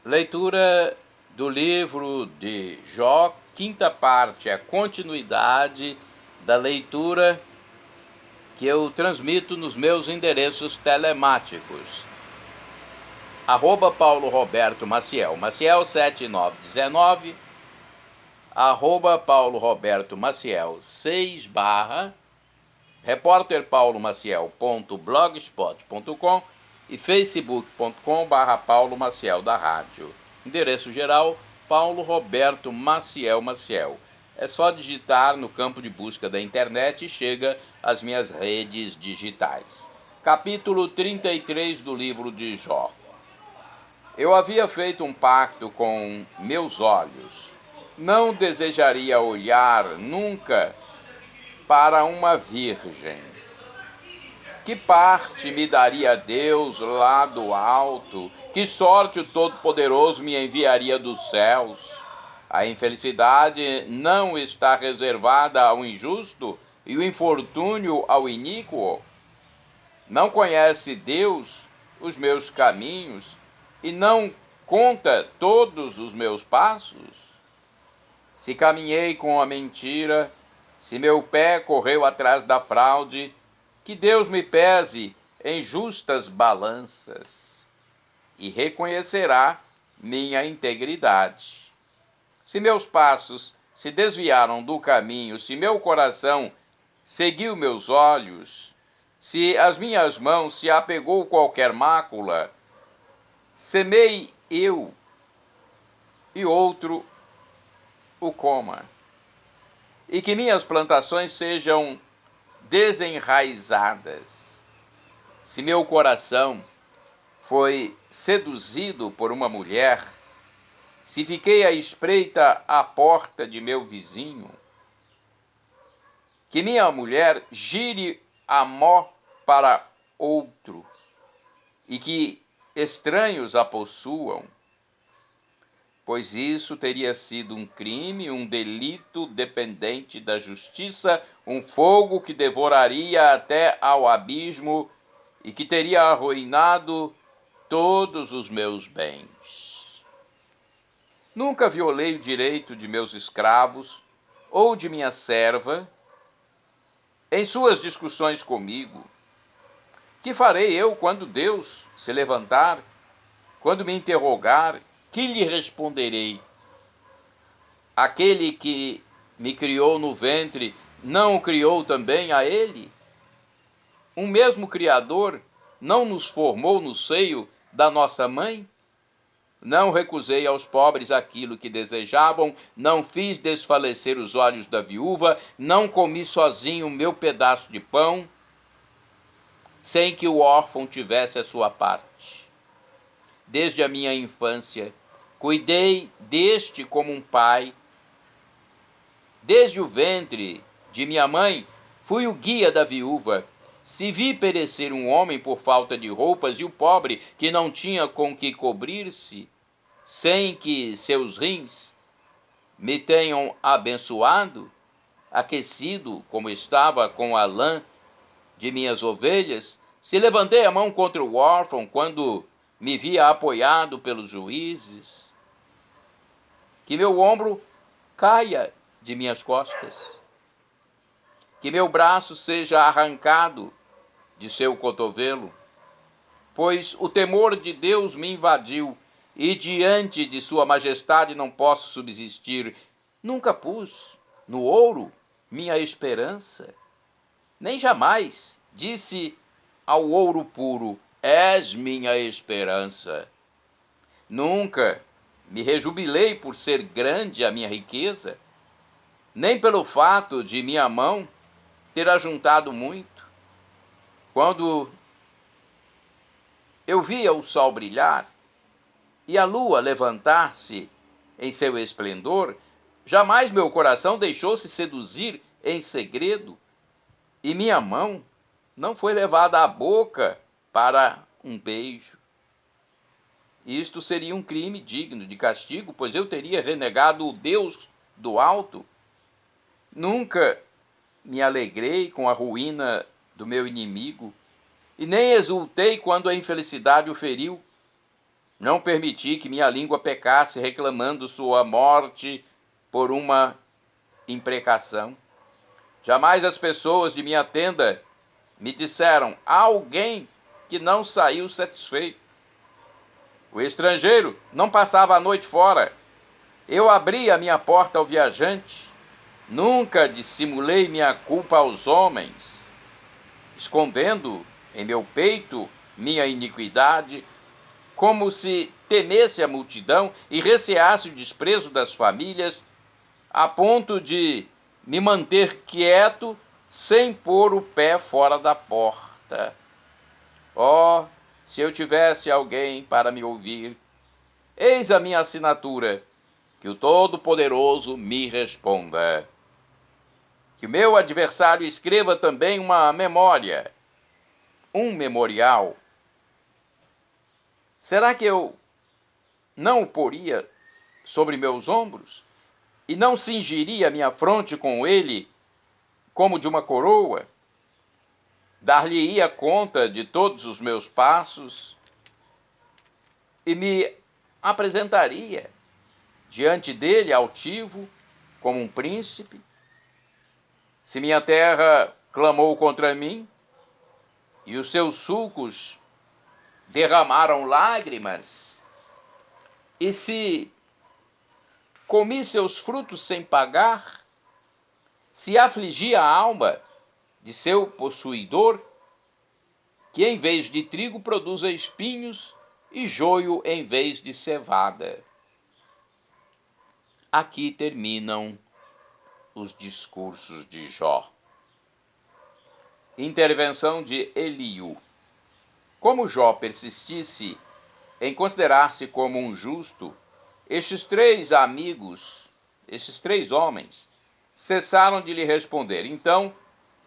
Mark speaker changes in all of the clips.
Speaker 1: Leitura do livro de Jó, quinta parte, a continuidade da leitura que eu transmito nos meus endereços telemáticos. Paulo Roberto Maciel, Maciel 7919, Paulo Roberto Maciel 6 repórterpaulomaciel.blogspot.com e facebook.com/Paulo Maciel da Rádio. Endereço geral, Paulo Roberto Maciel Maciel. É só digitar no campo de busca da internet e chega às minhas redes digitais. Capítulo 33 do livro de Jó. Eu havia feito um pacto com meus olhos. Não desejaria olhar nunca para uma virgem. Que parte me daria Deus lá do alto? Que sorte o Todo-Poderoso me enviaria dos céus? A infelicidade não está reservada ao injusto e o infortúnio ao iníquo? Não conhece Deus os meus caminhos e não conta todos os meus passos? Se caminhei com a mentira, se meu pé correu atrás da fraude, que Deus me pese em justas balanças e reconhecerá minha integridade. Se meus passos se desviaram do caminho, se meu coração seguiu meus olhos, se as minhas mãos se apegou qualquer mácula, semei eu e outro o coma, e que minhas plantações sejam desenraizadas. Se meu coração foi seduzido por uma mulher, se fiquei à espreita à porta de meu vizinho, que minha mulher gire a mó para outro e que estranhos a possuam, pois isso teria sido um crime, um delito dependente da justiça, um fogo que devoraria até ao abismo e que teria arruinado todos os meus bens. Nunca violei o direito de meus escravos ou de minha serva em suas discussões comigo. Que farei eu quando Deus se levantar, quando me interrogar? Que lhe responderei? Aquele que me criou no ventre, não o criou também a ele? Um mesmo Criador não nos formou no seio da nossa mãe? Não recusei aos pobres aquilo que desejavam, não fiz desfalecer os olhos da viúva, não comi sozinho o meu pedaço de pão, sem que o órfão tivesse a sua parte. Desde a minha infância, cuidei deste como um pai. Desde o ventre de minha mãe, fui o guia da viúva. Se vi perecer um homem por falta de roupas e o pobre que não tinha com que cobrir-se, sem que seus rins me tenham abençoado, aquecido como estava com a lã de minhas ovelhas, se levantei a mão contra o órfão quando me via apoiado pelos juízes, que meu ombro caia de minhas costas, que meu braço seja arrancado de seu cotovelo, pois o temor de Deus me invadiu e diante de sua majestade não posso subsistir. Nunca pus no ouro minha esperança, nem jamais disse ao ouro puro: és minha esperança. Nunca me rejubilei por ser grande a minha riqueza, nem pelo fato de minha mão ter ajuntado muito. Quando eu via o sol brilhar e a lua levantar-se em seu esplendor, jamais meu coração deixou-se seduzir em segredo, e minha mão não foi levada à boca para um beijo. Isto seria um crime digno de castigo, pois eu teria renegado o Deus do alto. Nunca me alegrei com a ruína do meu inimigo, e nem exultei quando a infelicidade o feriu. Não permiti que minha língua pecasse reclamando sua morte por uma imprecação. Jamais as pessoas de minha tenda me disseram: há alguém que não saiu satisfeito. O estrangeiro não passava a noite fora. Eu abri a minha porta ao viajante. Nunca dissimulei minha culpa aos homens, escondendo em meu peito minha iniquidade, como se temesse a multidão e receasse o desprezo das famílias, a ponto de me manter quieto sem pôr o pé fora da porta. Oh, se eu tivesse alguém para me ouvir! Eis a minha assinatura, que o Todo-Poderoso me responda. Que o meu adversário escreva também uma memória, um memorial. Será que eu não o poria sobre meus ombros e não cingiria minha fronte com ele como de uma coroa? Dar-lhe-ia conta de todos os meus passos e me apresentaria diante dele altivo como um príncipe? Se minha terra clamou contra mim e os seus sulcos derramaram lágrimas, e se comi seus frutos sem pagar, se afligi a alma de seu possuidor, que em vez de trigo produza espinhos e joio em vez de cevada. Aqui terminam os discursos de Jó. Intervenção de Eliú. Como Jó persistisse em considerar-se como um justo, estes três homens, cessaram de lhe responder. Então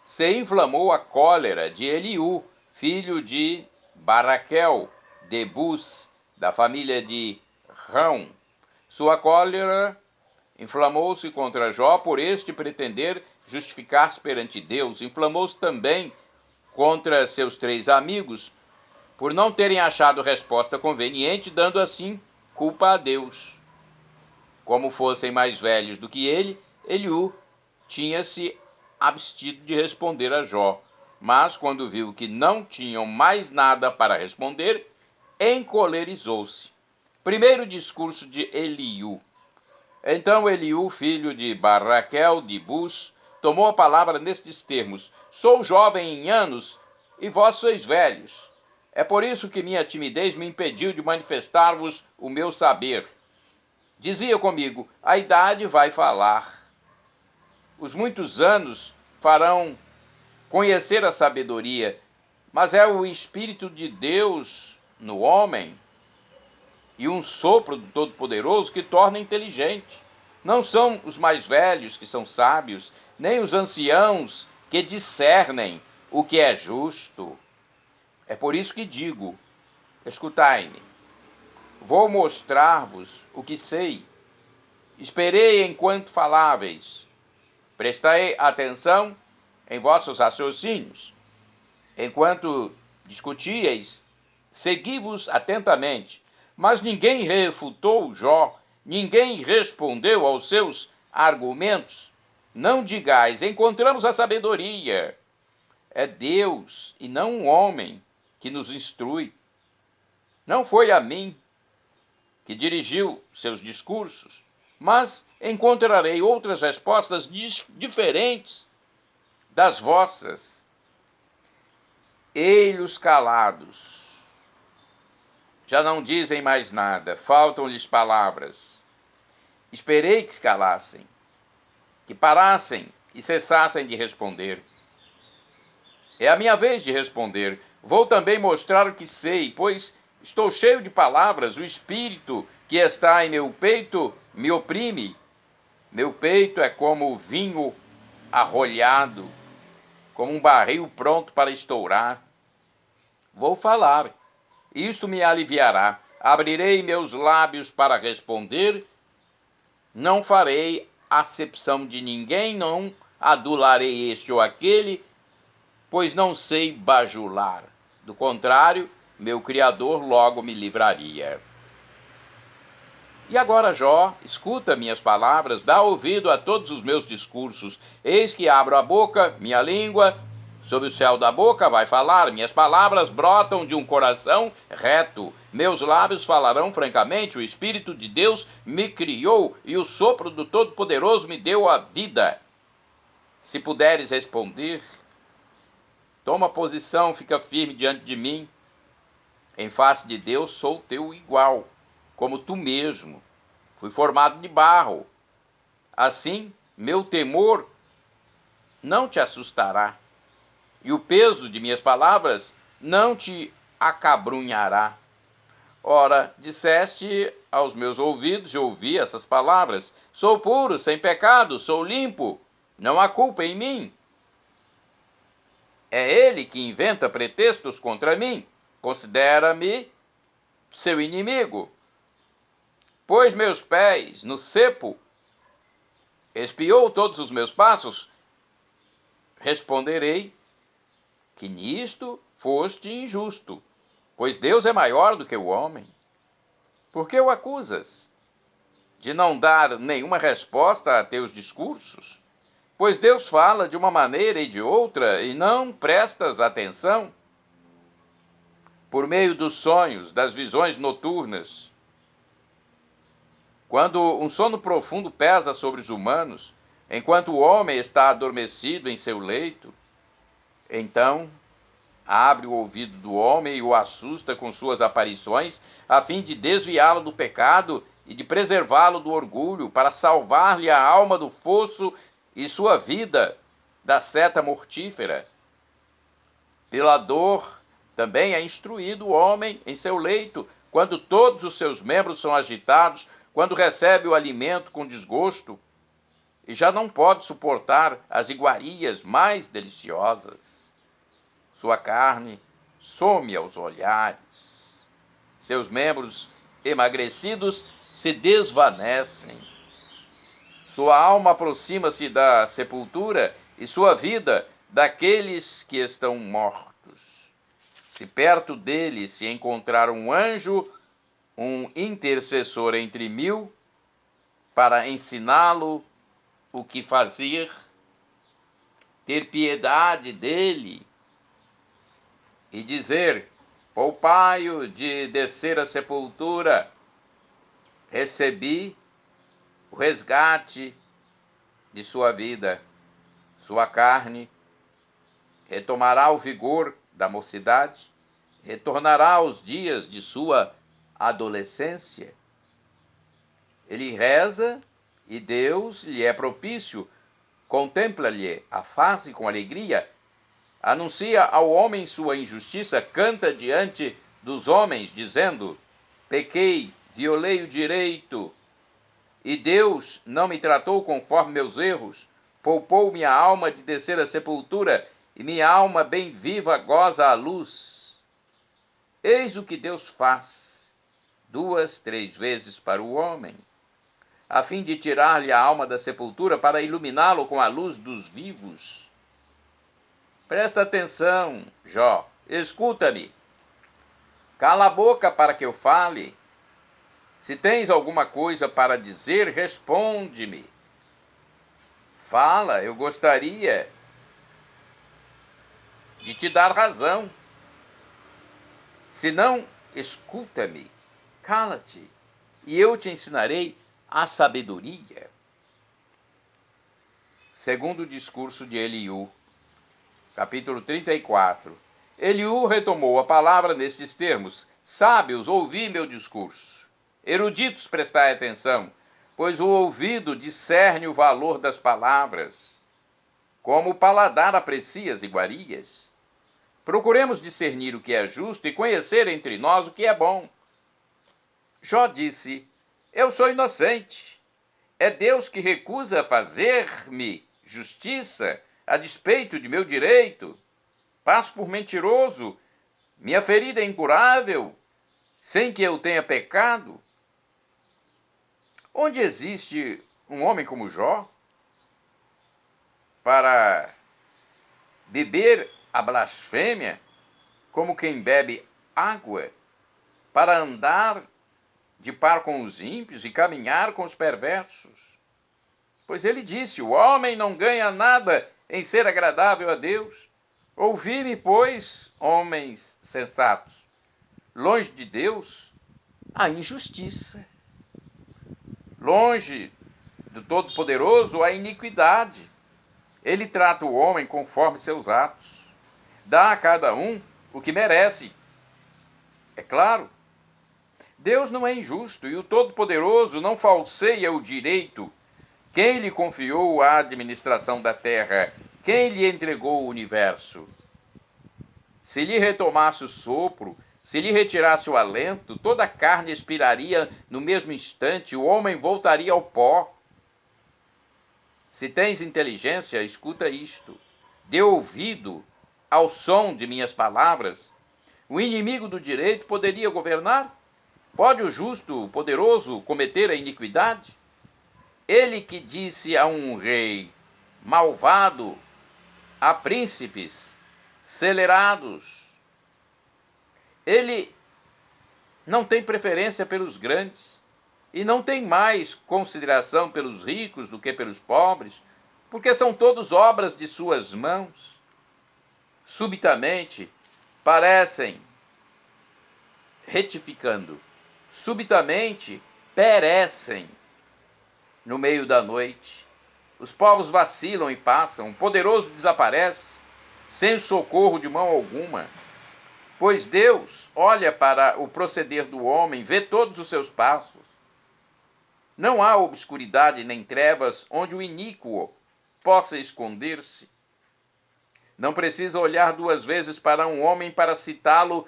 Speaker 1: se inflamou a cólera de Eliú, filho de Baraquel, de Bus, da família de Rão. Sua cólera inflamou-se contra Jó por este pretender justificar-se perante Deus. Inflamou-se também contra seus três amigos por não terem achado resposta conveniente, dando assim culpa a Deus. Como fossem mais velhos do que ele, Eliú tinha-se abstido de responder a Jó, mas quando viu que não tinham mais nada para responder, encolerizou-se. Primeiro discurso de Eliú. Então Eliú, filho de Baraquel de Bus, tomou a palavra nestes termos: sou jovem em anos e vós sois velhos. É por isso que minha timidez me impediu de manifestar-vos o meu saber. Dizia comigo: a idade vai falar. Os muitos anos farão conhecer a sabedoria, mas é o Espírito de Deus no homem e um sopro do Todo-Poderoso que torna inteligente. Não são os mais velhos que são sábios, nem os anciãos que discernem o que é justo. É por isso que digo: escutai-me, vou mostrar-vos o que sei. Esperei enquanto faláveis. Prestai atenção em vossos raciocínios. Enquanto discutíeis, segui-vos atentamente. Mas ninguém refutou Jó, ninguém respondeu aos seus argumentos. Não digais: encontramos a sabedoria. É Deus e não um homem que nos instrui. Não foi a mim que dirigiu seus discursos, mas encontrarei outras respostas diferentes das vossas. Ei-los calados. Já não dizem mais nada, faltam-lhes palavras. Esperei que se calassem, que parassem e cessassem de responder. É a minha vez de responder. Vou também mostrar o que sei, pois estou cheio de palavras. O espírito que está em meu peito me oprime. Meu peito é como vinho arrolhado, como um barril pronto para estourar. Vou falar, isto me aliviará. Abrirei meus lábios para responder. Não farei acepção de ninguém, não adularei este ou aquele, pois não sei bajular. Do contrário, meu Criador logo me livraria. E agora, Jó, escuta minhas palavras, dá ouvido a todos os meus discursos. Eis que abro a boca, minha língua, sob o céu da boca vai falar. Minhas palavras brotam de um coração reto. Meus lábios falarão francamente. O Espírito de Deus me criou e o sopro do Todo-Poderoso me deu a vida. Se puderes responder, toma posição, fica firme diante de mim. Em face de Deus sou teu igual, como tu mesmo. Fui formado de barro. Assim, meu temor não te assustará, e o peso de minhas palavras não te acabrunhará. Ora, disseste aos meus ouvidos, e ouvi essas palavras: sou puro, sem pecado, sou limpo, não há culpa em mim. É ele que inventa pretextos contra mim. Considera-me seu inimigo. Pôs meus pés no cepo, espiou todos os meus passos. Responderei que nisto foste injusto, pois Deus é maior do que o homem. Por que o acusas de não dar nenhuma resposta a teus discursos? Pois Deus fala de uma maneira e de outra, e não prestas atenção. Por meio dos sonhos, das visões noturnas, quando um sono profundo pesa sobre os humanos, enquanto o homem está adormecido em seu leito, então abre o ouvido do homem e o assusta com suas aparições, a fim de desviá-lo do pecado e de preservá-lo do orgulho, para salvar-lhe a alma do fosso e sua vida da seta mortífera. Pela dor também é instruído o homem em seu leito, quando todos os seus membros são agitados, quando recebe o alimento com desgosto, e já não pode suportar as iguarias mais deliciosas. Sua carne some aos olhares, seus membros emagrecidos se desvanecem. Sua alma aproxima-se da sepultura e sua vida daqueles que estão mortos. Se perto dele se encontrar um anjo, um intercessor entre mil, para ensiná-lo o que fazer, ter piedade dele e dizer: poupai-o de descer à sepultura, recebi o resgate de sua vida, sua carne retomará o vigor da mocidade, retornará aos dias de sua adolescência. Ele reza e Deus lhe é propício, contempla-lhe a face com alegria, anuncia ao homem sua injustiça, canta diante dos homens, dizendo: pequei, violei o direito, e Deus não me tratou conforme meus erros, poupou minha alma de descer à sepultura, e minha alma bem viva goza a luz. Eis o que Deus faz 2, 3 vezes para o homem, a fim de tirar-lhe a alma da sepultura, para iluminá-lo com a luz dos vivos. Presta atenção, Jó, escuta-me. Cala a boca para que eu fale. Se tens alguma coisa para dizer, responde-me. Fala, eu gostaria de te dar razão. Se não, escuta-me, cala-te, e eu te ensinarei a sabedoria. Segundo o discurso de Eliú, capítulo 34. Eliú retomou a palavra nestes termos: sábios, ouvi meu discurso. Eruditos, prestai atenção, pois o ouvido discerne o valor das palavras, como o paladar aprecia as iguarias. Procuremos discernir o que é justo e conhecer entre nós o que é bom. Jó disse: eu sou inocente. É Deus que recusa fazer-me justiça a despeito de meu direito. Passo por mentiroso. Minha ferida é incurável, sem que eu tenha pecado. Onde existe um homem como Jó para beber a blasfêmia como quem bebe água, para andar de par com os ímpios e caminhar com os perversos? Pois ele disse: o homem não ganha nada em ser agradável a Deus. Ouvi-me, pois, homens sensatos. Longe de Deus, a injustiça. Longe do Todo-Poderoso, a iniquidade. Ele trata o homem conforme seus atos. Dá a cada um o que merece. É claro, Deus não é injusto e o Todo-Poderoso não falseia o direito. Quem lhe confiou a administração da terra? Quem lhe entregou o universo? Se lhe retomasse o sopro, se lhe retirasse o alento, toda a carne expiraria no mesmo instante, o homem voltaria ao pó. Se tens inteligência, escuta isto. Dê ouvido ao som de minhas palavras. O inimigo do direito poderia governar? Pode o justo, o poderoso, cometer a iniquidade? Ele que disse a um rei malvado, a príncipes celerados, ele não tem preferência pelos grandes e não tem mais consideração pelos ricos do que pelos pobres, porque são todos obras de suas mãos. Subitamente parecem, retificando, subitamente perecem no meio da noite. Os povos vacilam e passam, o poderoso desaparece, sem socorro de mão alguma. Pois Deus olha para o proceder do homem, vê todos os seus passos. Não há obscuridade nem trevas onde o iníquo possa esconder-se. Não precisa olhar duas vezes para um homem para citá-lo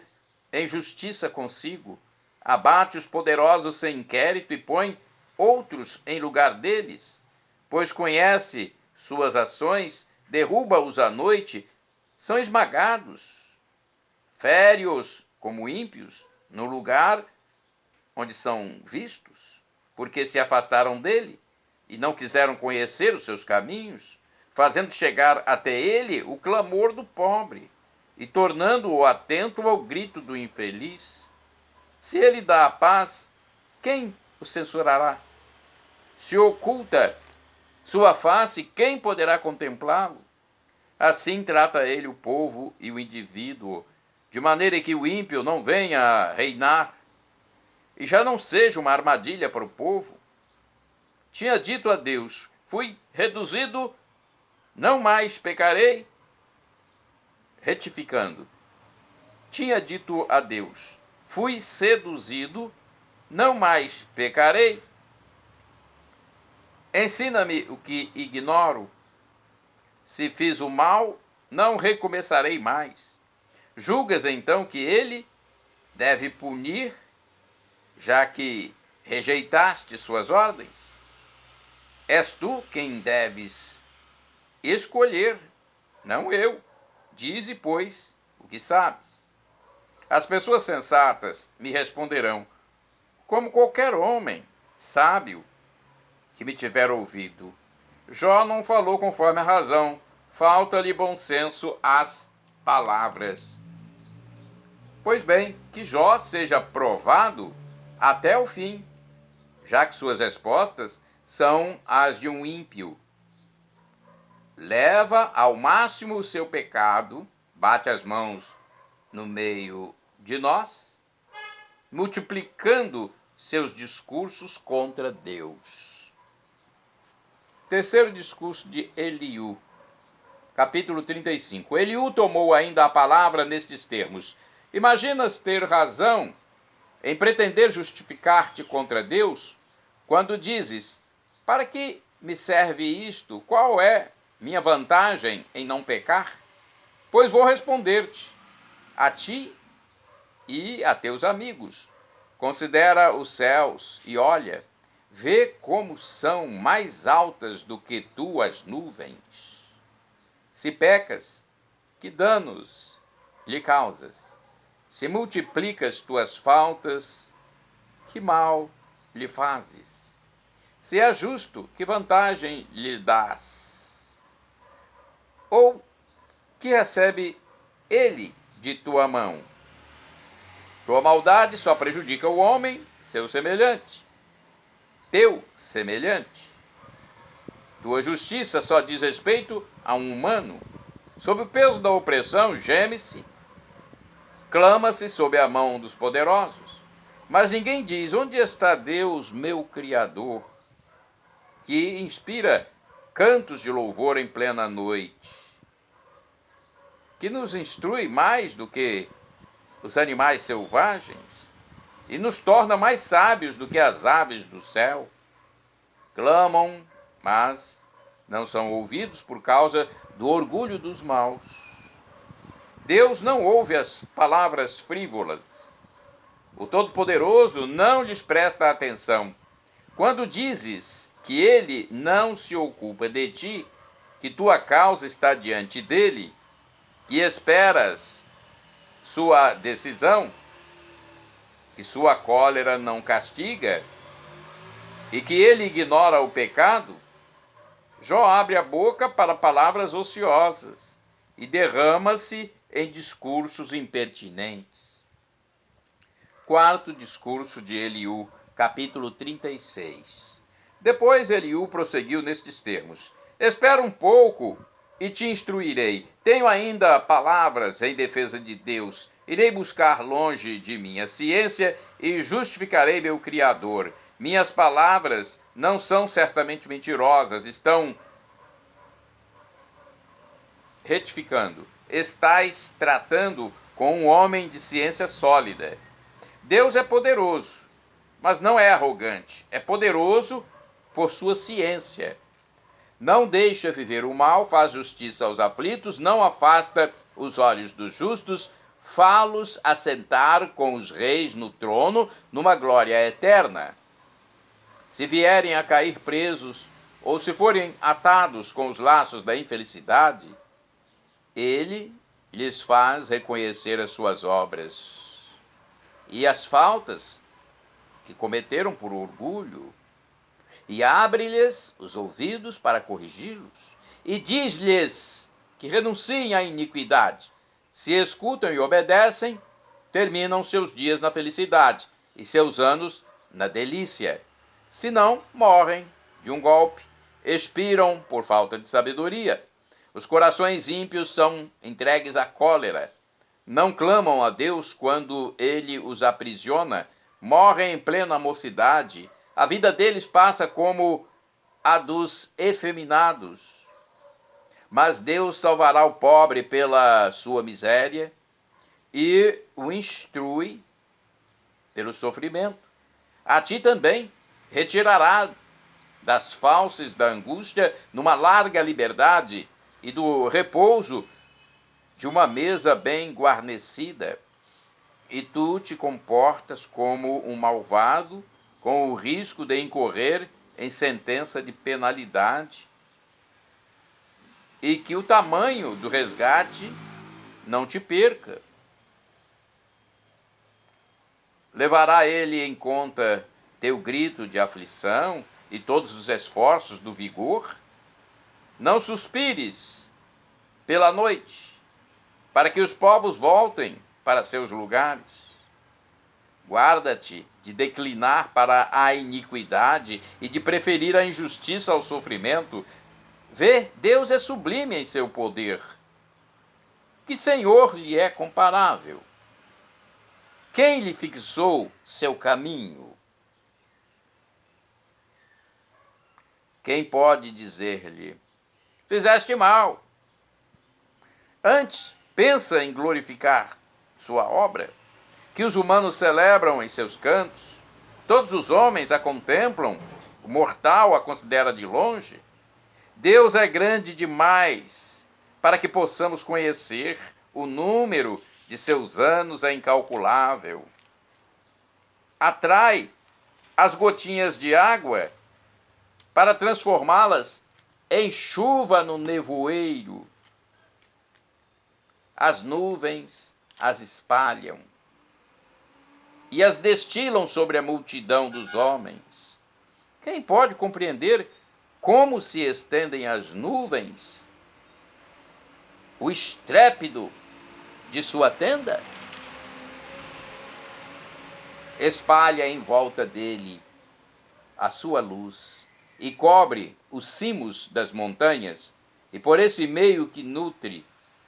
Speaker 1: em justiça consigo. Abate os poderosos sem inquérito e põe outros em lugar deles, pois conhece suas ações, derruba-os à noite, são esmagados. Fere-os como ímpios no lugar onde são vistos, porque se afastaram dele e não quiseram conhecer os seus caminhos, fazendo chegar até ele o clamor do pobre e tornando-o atento ao grito do infeliz. Se ele dá a paz, quem o censurará? Se oculta sua face, quem poderá contemplá-lo? Assim trata ele o povo e o indivíduo, de maneira que o ímpio não venha a reinar e já não seja uma armadilha para o povo. Tinha dito a Deus: fui reduzido, não mais pecarei. Retificando, tinha dito a Deus: fui seduzido, não mais pecarei. Ensina-me o que ignoro. Se fiz o mal, não recomeçarei mais. Julgas então que ele deve punir, já que rejeitaste suas ordens? És tu quem deves escolher, não eu. Dize, pois, o que sabes. As pessoas sensatas me responderão, como qualquer homem sábio que me tiver ouvido. Jó não falou conforme a razão, falta-lhe bom senso às palavras. Pois bem, que Jó seja provado até o fim, já que suas respostas são as de um ímpio. Leva ao máximo o seu pecado, bate as mãos no meio de nós, multiplicando seus discursos contra Deus. Terceiro discurso de Eliú, capítulo 35. Eliú tomou ainda a palavra nestes termos: imaginas ter razão em pretender justificar-te contra Deus, quando dizes: para que me serve isto? Qual é minha vantagem em não pecar? Pois vou responder-te, a ti e a teus amigos. Considera os céus e olha, vê como são mais altas do que tu as nuvens. Se pecas, que danos lhe causas? Se multiplicas tuas faltas, que mal lhe fazes? Se é justo, que vantagem lhe dás? Ou que recebe ele de tua mão? Tua maldade só prejudica o homem, seu semelhante, teu semelhante. Tua justiça só diz respeito a um humano. Sob o peso da opressão, geme-se, clama-se sob a mão dos poderosos. Mas ninguém diz: onde está Deus, meu Criador, que inspira cantos de louvor em plena noite, que nos instrui mais do que os animais selvagens e nos torna mais sábios do que as aves do céu. Clamam, mas não são ouvidos por causa do orgulho dos maus. Deus não ouve as palavras frívolas. O Todo-Poderoso não lhes presta atenção. Quando dizes que ele não se ocupa de ti, que tua causa está diante dele, que esperas sua decisão, que sua cólera não castiga e que ele ignora o pecado, Jó abre a boca para palavras ociosas e derrama-se em discursos impertinentes. Quarto discurso de Eliú, capítulo 36. Depois Eliú prosseguiu nestes termos: espera um pouco e te instruirei. Tenho ainda palavras em defesa de Deus. Irei buscar longe de mim a ciência e justificarei meu Criador. Minhas palavras não são certamente mentirosas, estão retificando. Estais tratando com um homem de ciência sólida. Deus é poderoso, mas não é arrogante. É poderoso por sua ciência. Não deixa viver o mal, faz justiça aos aflitos, não afasta os olhos dos justos, fá-los assentar com os reis no trono, numa glória eterna. Se vierem a cair presos, ou se forem atados com os laços da infelicidade, ele lhes faz reconhecer as suas obras e as faltas que cometeram por orgulho, e abre-lhes os ouvidos para corrigi-los, e diz-lhes que renunciem à iniquidade. Se escutam e obedecem, terminam seus dias na felicidade e seus anos na delícia. Se não, morrem de um golpe, expiram por falta de sabedoria. Os corações ímpios são entregues à cólera. Não clamam a Deus quando ele os aprisiona. Morrem em plena mocidade. A vida deles passa como a dos efeminados. Mas Deus salvará o pobre pela sua miséria e o instrui pelo sofrimento. A ti também retirará das falses da angústia numa larga liberdade e do repouso de uma mesa bem guarnecida. E tu te comportas como um malvado, com o risco de incorrer em sentença de penalidade, e que o tamanho do resgate não te perca. Levará ele em conta teu grito de aflição e todos os esforços do vigor? Não suspires pela noite, para que os povos voltem para seus lugares. Guarda-te de declinar para a iniquidade e de preferir a injustiça ao sofrimento. Vê, Deus é sublime em seu poder. Que Senhor lhe é comparável? Quem lhe fixou seu caminho? Quem pode dizer-lhe: fizeste mal? Antes, pensa em glorificar sua obra, que os humanos celebram em seus cantos. Todos os homens a contemplam, o mortal a considera de longe. Deus é grande demais para que possamos conhecer. O número de seus anos é incalculável. Atrai as gotinhas de água para transformá-las em chuva no nevoeiro. As nuvens as espalham e as destilam sobre a multidão dos homens. Quem pode compreender como se estendem as nuvens? O estrépito de sua tenda? espalha em volta dele a sua luz e cobre os cimos das montanhas, e por esse meio que nutre,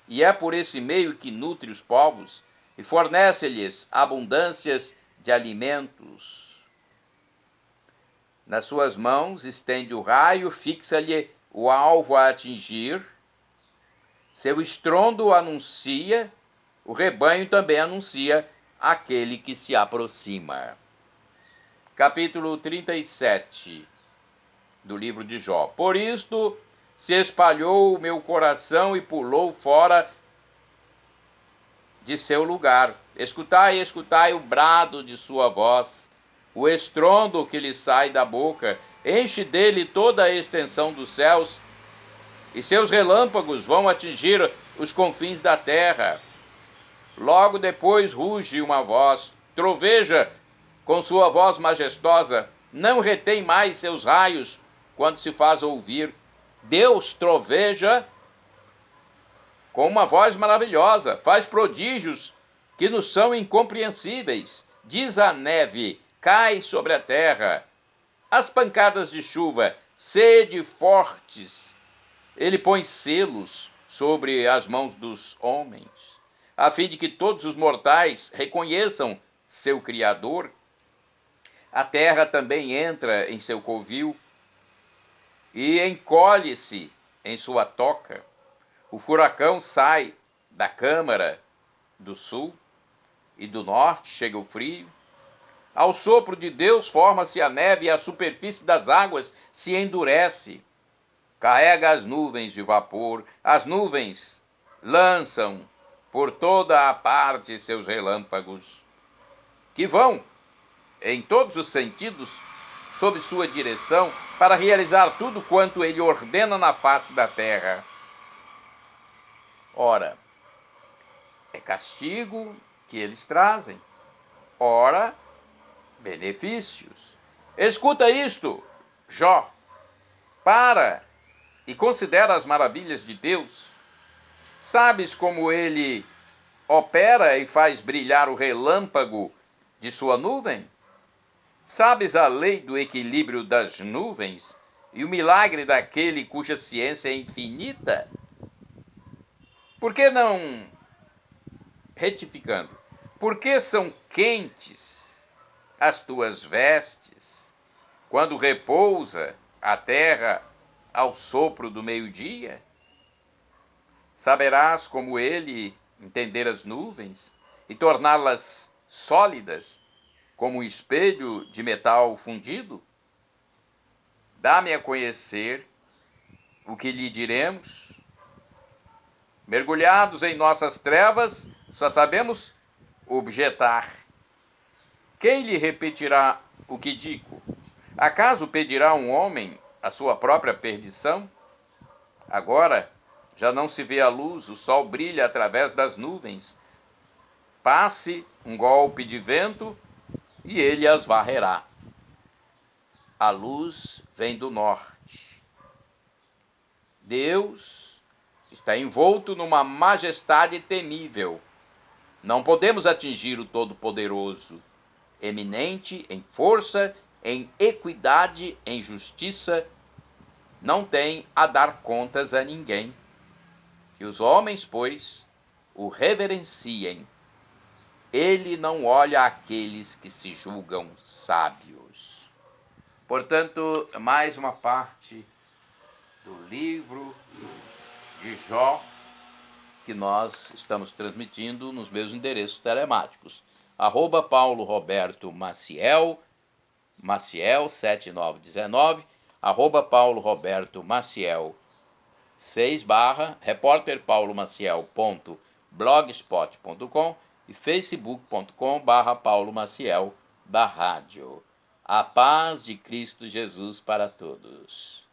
Speaker 1: e é por esse meio que nutre os povos, e fornece-lhes abundâncias de alimentos. Nas suas mãos estende o raio, fixa-lhe o alvo a atingir, seu estrondo anuncia, o rebanho também anuncia aquele que se aproxima. Capítulo 37 do livro de Jó. Por isto se espalhou o meu coração e pulou fora de seu lugar. Escutai, escutai o brado de sua voz, o estrondo que lhe sai da boca. Enche dele toda a extensão dos céus, e seus relâmpagos vão atingir os confins da terra. Logo depois ruge uma voz, troveja com sua voz majestosa, não retém mais seus raios quando se faz ouvir. Deus troveja com uma voz maravilhosa, faz prodígios que nos são incompreensíveis. Diz a neve, cai sobre a terra. As pancadas de chuva, sede fortes. Ele põe selos sobre as mãos dos homens, a fim de que todos os mortais reconheçam seu Criador. A terra também entra em seu covil e encolhe-se em sua toca. O furacão sai da câmara do sul, e do norte chega o frio. Ao sopro de Deus forma-se a neve, e a superfície das águas se endurece. Carrega as nuvens de vapor, as nuvens lançam por toda a parte seus relâmpagos, que vão em todos os sentidos sob sua direção, para realizar tudo quanto ele ordena na face da terra. Ora, é castigo que eles trazem, ora, benefícios. Escuta isto, Jó, para e considera as maravilhas de Deus. Sabes como ele opera e faz brilhar o relâmpago de sua nuvem? Sabes a lei do equilíbrio das nuvens e o milagre daquele cuja ciência é infinita? Por que não, retificando, por que são quentes as tuas vestes quando repousa a terra ao sopro do meio-dia? Saberás como ele entender as nuvens e torná-las sólidas, como um espelho de metal fundido? Dá-me a conhecer o que lhe diremos. Mergulhados em nossas trevas, só sabemos objetar. Quem lhe repetirá o que digo? Acaso pedirá um homem a sua própria perdição? Agora já não se vê a luz, o sol brilha através das nuvens. Passe um golpe de vento e ele as varrerá. A luz vem do norte. Deus está envolto numa majestade temível. Não podemos atingir o Todo-Poderoso, eminente em força, em equidade, em justiça. Não tem a dar contas a ninguém. Que os homens, pois, o reverenciem. Ele não olha aqueles que se julgam sábios. Portanto, mais uma parte do livro de Jó que nós estamos transmitindo nos meus endereços telemáticos. @Paulo Roberto Maciel, Maciel 7919, @Paulo Roberto Maciel 6 repórterpaulomaciel.blogspot.com e facebook.com/Paulo Maciel da Rádio. A paz de Cristo Jesus para todos.